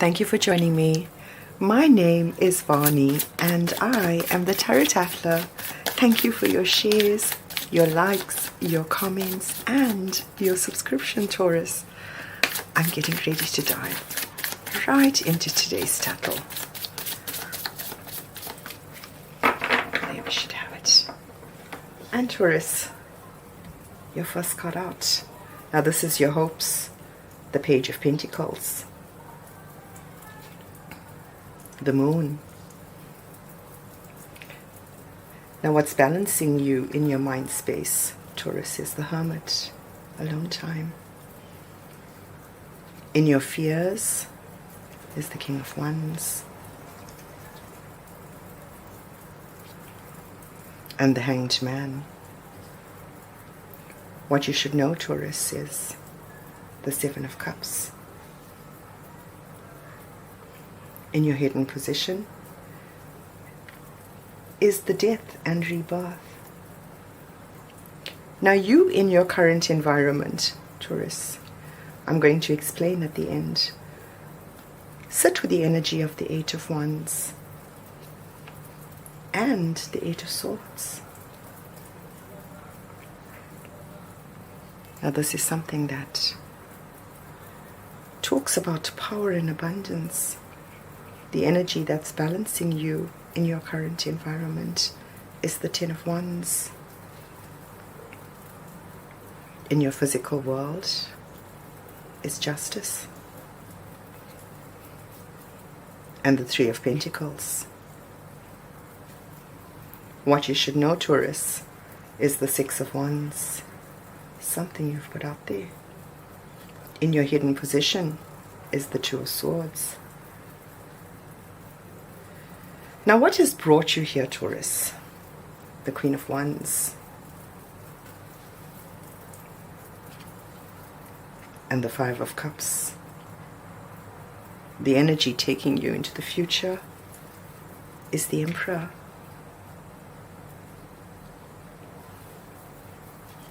Thank you for joining me. My name is Vani and I am the Tarot Tatle. Thank you for your shares, your likes, your comments and your subscription, Taurus. I'm getting ready to dive right into today's Tatle. There we should have it. And Taurus, your first card out. Now this is your hopes, the Page of Pentacles, the Moon. Now what's balancing you in your mind space, Taurus, is the Hermit, alone time. In your fears is the King of Wands and the Hanged Man. What you should know, Taurus, is the Seven of Cups. In your hidden position is the Death and Rebirth. Now you in your current environment, Taurus, I'm going to explain at the end. Sit with the energy of the Eight of Wands and the Eight of Swords. Now this is something that talks about power and abundance. The energy that's balancing you in your current environment is the Ten of Wands. In your physical world is Justice. And the Three of Pentacles. What you should know, Taurus, is the Six of Wands. Something you've put out there. In your hidden position is the Two of Swords. Now what has brought you here, Taurus? The Queen of Wands and the Five of Cups. The energy taking you into the future is the Emperor.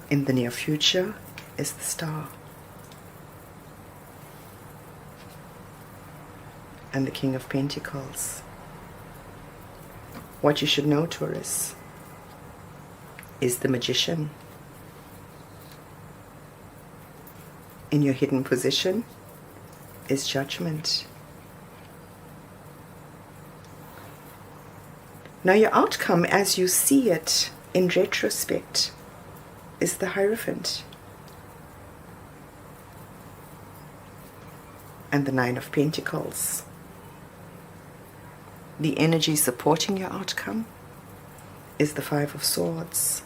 In the near future is the Star. And the King of Pentacles. What you should know, Taurus, is the Magician. In your hidden position is Judgment. Now your outcome as you see it in retrospect is the Hierophant and the Nine of Pentacles. The energy supporting your outcome is the Five of Swords.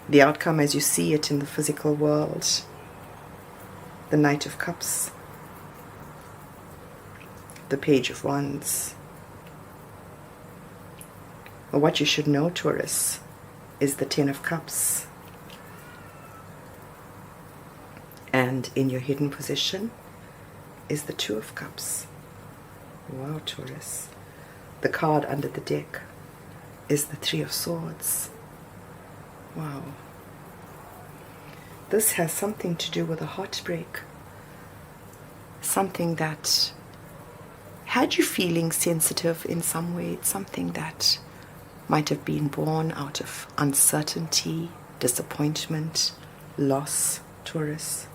The outcome as you see it in the physical world, the Knight of Cups, the Page of Wands. But what you should know, Taurus, is the Ten of Cups. And in your hidden position is the Two of Cups. Wow, Taurus. The card under the deck is the Three of Swords. Wow. This has something to do with a heartbreak. Something that had you feeling sensitive in some way. It's something that might have been born out of uncertainty, disappointment, loss, Taurus.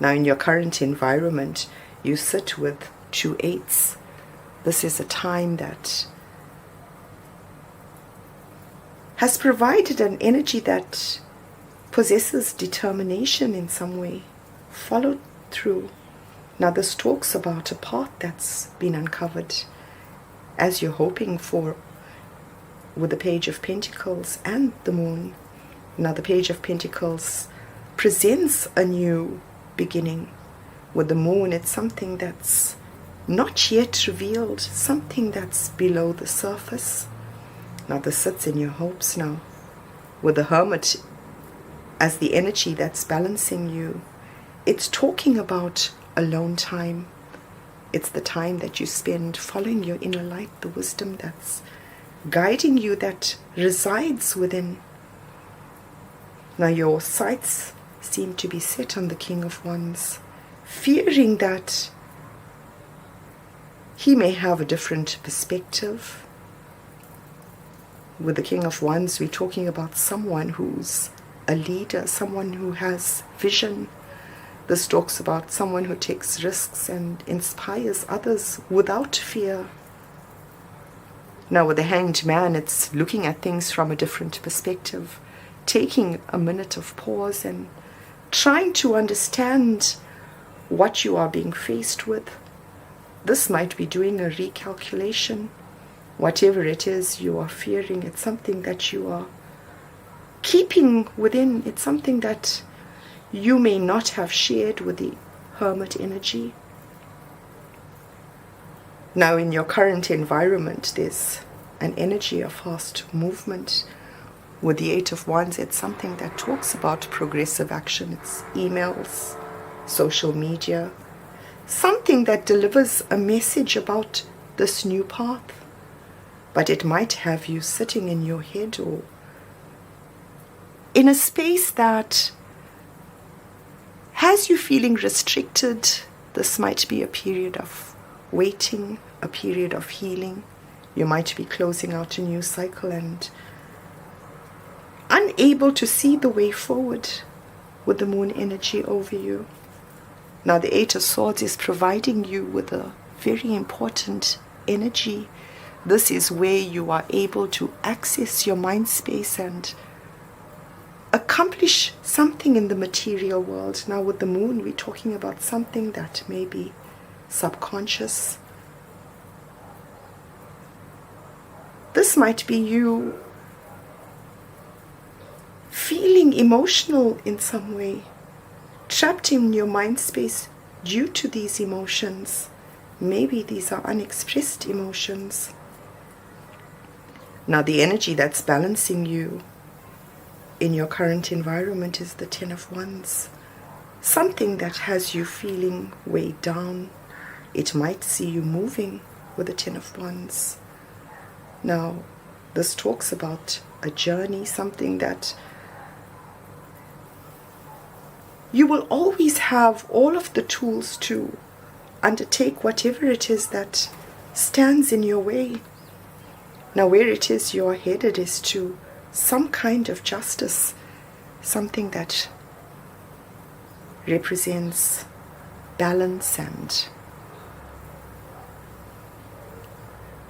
Now in your current environment, you sit with two eights. This is a time that has provided an energy that possesses determination in some way, followed through. Now this talks about a path that's been uncovered as you're hoping for with the Page of Pentacles and the Moon. Now the Page of Pentacles presents a new beginning. With the Moon, it's something that's not yet revealed, something that's below the surface. Now this sits in your hopes now. With the Hermit as the energy that's balancing you, it's talking about alone time. It's the time that you spend following your inner light, the wisdom that's guiding you, that resides within. Now your sights seem to be set on the King of Wands fearing that he may have a different perspective. With the King of Wands, we're talking about someone who's a leader, someone who has vision. This talks about someone who takes risks and inspires others without fear. Now with the Hanged Man, it's looking at things from a different perspective, taking a minute of pause and trying to understand what you are being faced with. This might be doing a recalculation. Whatever it is you are fearing, it's something that you are keeping within. It's something that you may not have shared with the Hermit energy. Now in your current environment, there's an energy of fast movement. With the Eight of Wands, it's something that talks about progressive action. It's emails, social media, something that delivers a message about this new path. But it might have you sitting in your head or in a space that has you feeling restricted. This might be a period of waiting, a period of healing. You might be closing out a new cycle and unable to see the way forward with the Moon energy over you. Now the Eight of Swords is providing you with a very important energy. This is where you are able to access your mind space and accomplish something in the material world. Now with the Moon, we're talking about something that may be subconscious. This might be you feeling emotional in some way, trapped in your mind space due to these emotions. Maybe these are unexpressed emotions. Now the energy that's balancing you in your current environment is the Ten of Wands. Something that has you feeling weighed down. It might see you moving with the Ten of Wands. Now this talks about a journey, something that you will always have all of the tools to undertake whatever it is that stands in your way. Now where it is you are headed is to some kind of justice, something that represents balance and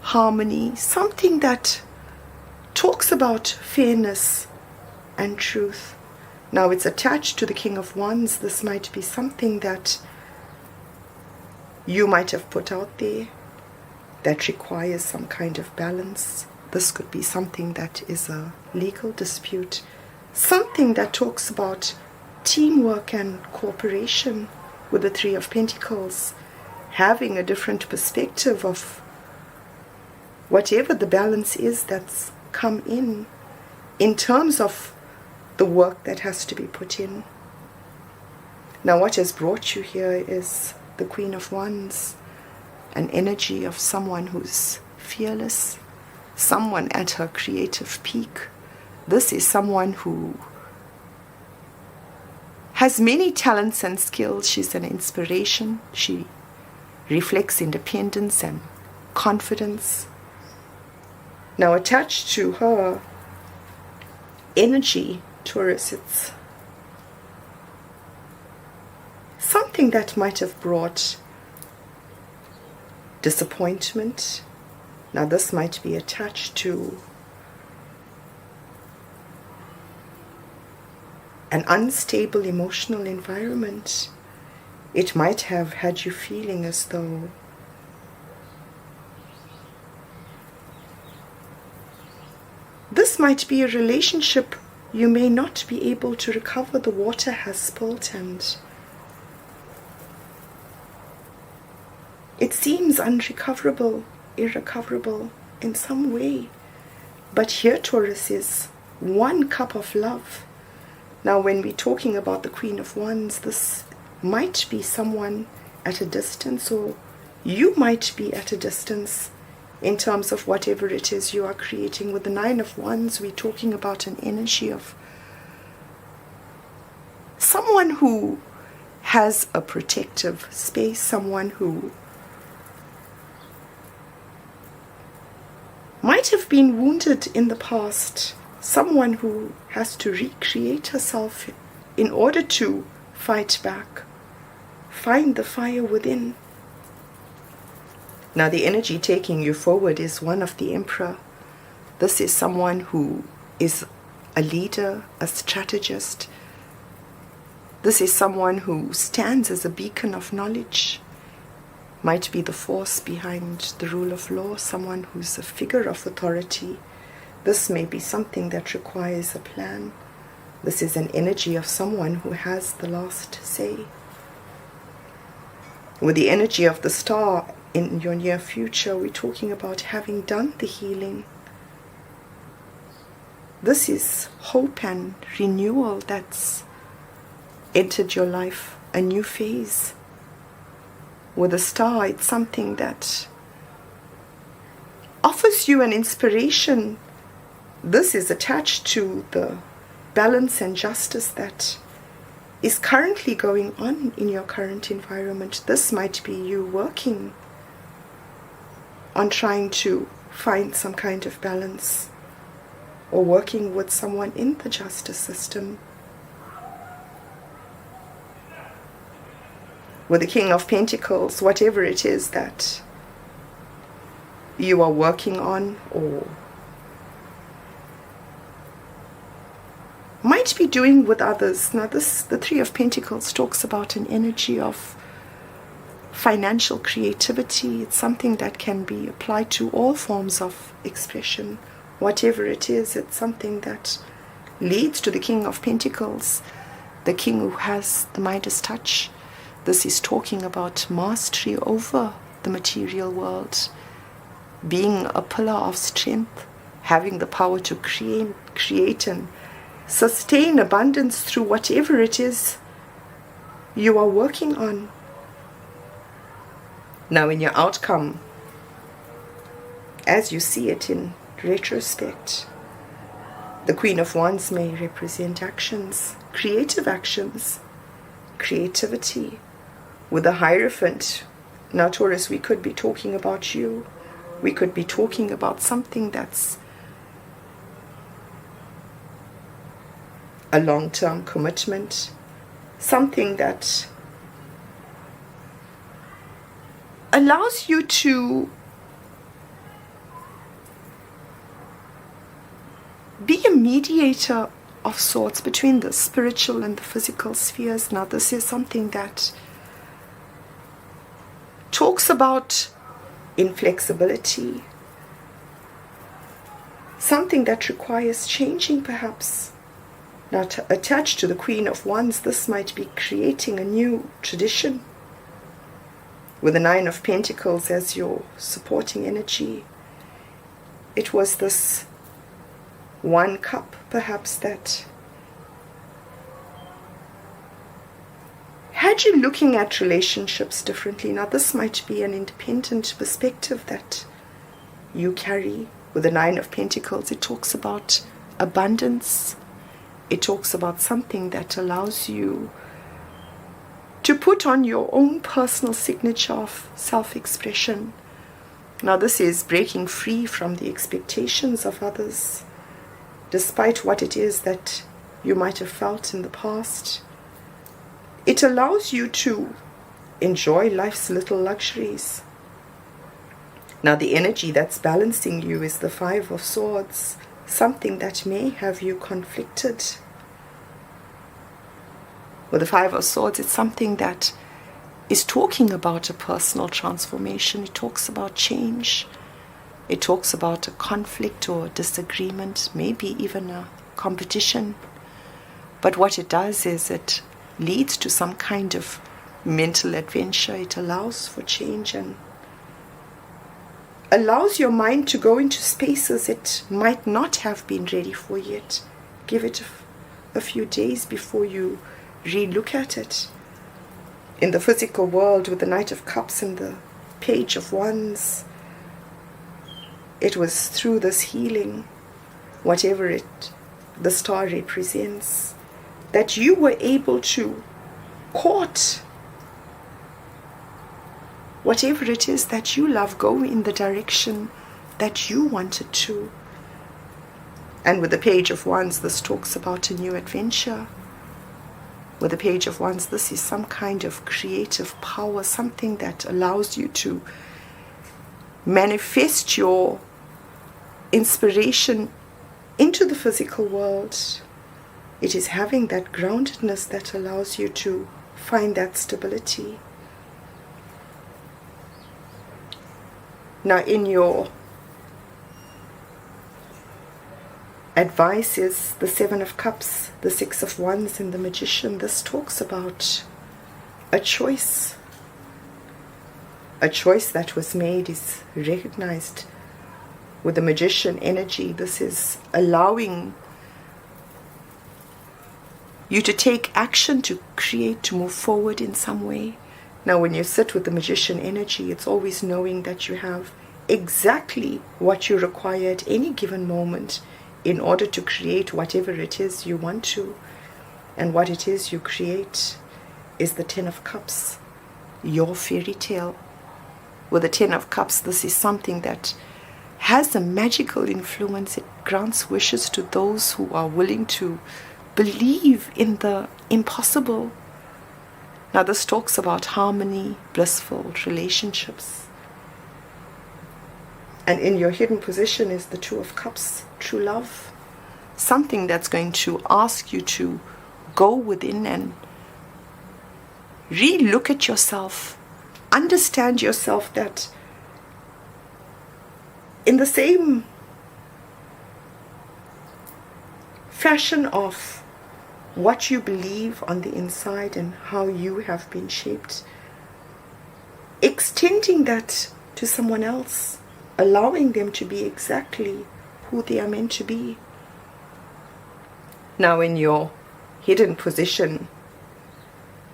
harmony, something that talks about fairness and truth. Now it's attached to the King of Wands. This might be something that you might have put out there that requires some kind of balance. This could be something that is a legal dispute, something that talks about teamwork and cooperation with the Three of Pentacles, having a different perspective of whatever the balance is that's come in terms of the work that has to be put in. Now what has brought you here is the Queen of Wands, an energy of someone who's fearless, someone at her creative peak. This is someone who has many talents and skills. She's an inspiration. She reflects independence and confidence. Now attached to her energy, Taurus, it's something that might have brought disappointment. Now this might be attached to an unstable emotional environment. It might have had you feeling as though this might be a relationship you may not be able to recover. The water has spilled and it seems unrecoverable, irrecoverable in some way. But here, Taurus, is one cup of love. Now when we're talking about the Queen of Wands, this might be someone at a distance, or you might be at a distance in terms of whatever it is you are creating. With the Nine of Wands, we're talking about an energy of someone who has a protective space, someone who might have been wounded in the past, someone who has to recreate herself in order to fight back, find the fire within. Now the energy taking you forward is one of the Emperor. This is someone who is a leader, a strategist. This is someone who stands as a beacon of knowledge, might be the force behind the rule of law, someone who's a figure of authority. This may be something that requires a plan. This is an energy of someone who has the last say. With the energy of the star in your near future, we're talking about having done the healing. This is hope and renewal that's entered your life, a new phase. With a star, it's something that offers you an inspiration. This is attached to the balance and justice that is currently going on in your current environment. This might be you working on trying to find some kind of balance, or working with someone in the justice system. With the King of Pentacles, whatever it is that you are working on or might be doing with others. Now the Three of Pentacles talks about an energy of financial creativity. It's something that can be applied to all forms of expression. Whatever it is, it's something that leads to the King of Pentacles, the king who has the Midas touch. This is talking about mastery over the material world, being a pillar of strength, having the power to create and sustain abundance through whatever it is you are working on. Now in your outcome, as you see it in retrospect, the Queen of Wands may represent actions, creative actions, creativity. With the Hierophant, now Taurus, we could be talking about you. We could be talking about something that's a long-term commitment, something that allows you to be a mediator of sorts between the spiritual and the physical spheres. Now this is something that talks about inflexibility, something that requires changing perhaps. Now attached to the Queen of Wands, this might be creating a new tradition. With the Nine of Pentacles as your supporting energy, it was this one cup perhaps that had you looking at relationships differently. Now this might be an independent perspective that you carry. With the Nine of Pentacles, it talks about abundance. It talks about something that allows you to put on your own personal signature of self-expression. Now this is breaking free from the expectations of others, despite what it is that you might have felt in the past. It allows you to enjoy life's little luxuries. Now the energy that's balancing you is the Five of Swords, something that may have you conflicted. With the Five of Swords, it's something that is talking about a personal transformation. It talks about change. It talks about a conflict or a disagreement, maybe even a competition. But what it does is it leads to some kind of mental adventure. It allows for change and allows your mind to go into spaces it might not have been ready for yet. Give it a few days before you re-look at it. In the physical world, with the Knight of Cups and the Page of Wands, it was through this healing, whatever the star represents, that you were able to court whatever it is that you love, go in the direction that you want it to. And with the Page of Wands, this talks about a new adventure. With the Page of Wands, this is some kind of creative power, something that allows you to manifest your inspiration into the physical world. It is having that groundedness that allows you to find that stability. Now, in your advice is the Seven of Cups, the Six of Wands, and the Magician. This talks about a choice. A choice that was made is recognized with the Magician energy. This is allowing you to take action, to create, to move forward in some way. Now, when you sit with the Magician energy, it's always knowing that you have exactly what you require at any given moment in order to create whatever it is you want to. And what it is you create is the Ten of Cups, your fairy tale. With the Ten of Cups, this is something that has a magical influence. It grants wishes to those who are willing to believe in the impossible. Now, this talks about harmony, blissful relationships. And in your hidden position is the Two of Cups, true love. Something that's going to ask you to go within and re-look at yourself. Understand yourself, that in the same fashion of what you believe on the inside and how you have been shaped, extending that to someone else, allowing them to be exactly who they are meant to be. Now, in your hidden position,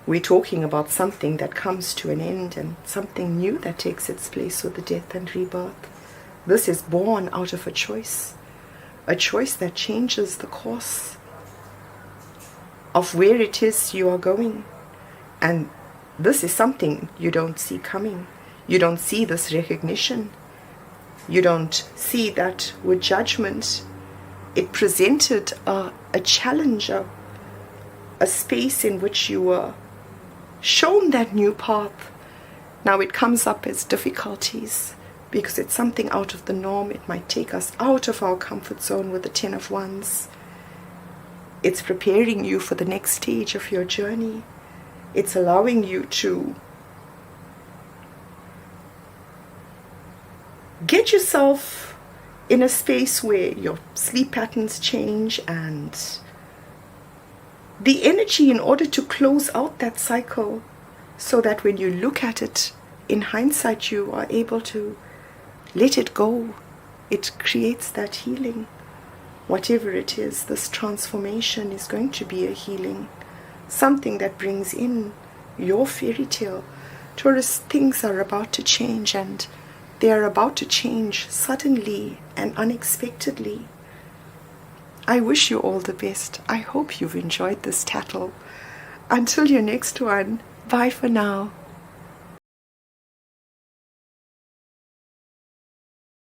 we're talking about something that comes to an end and something new that takes its place with the death and rebirth. This is born out of a choice that changes the course of where it is you are going. And this is something you don't see coming. You don't see this recognition. You don't see that with judgment. It presented a challenge, a space in which you were shown that new path. Now it comes up as difficulties because it's something out of the norm. It might take us out of our comfort zone with the Ten of Wands. It's preparing you for the next stage of your journey. It's allowing you to get yourself in a space where your sleep patterns change, and the energy in order to close out that cycle, so that when you look at it in hindsight, you are able to let it go. It creates that healing. Whatever it is, this transformation is going to be a healing, something that brings in your fairy tale. Taurus, things are about to change, and they are about to change suddenly and unexpectedly. I wish you all the best. I hope you've enjoyed this tattle. Until your next one, bye for now.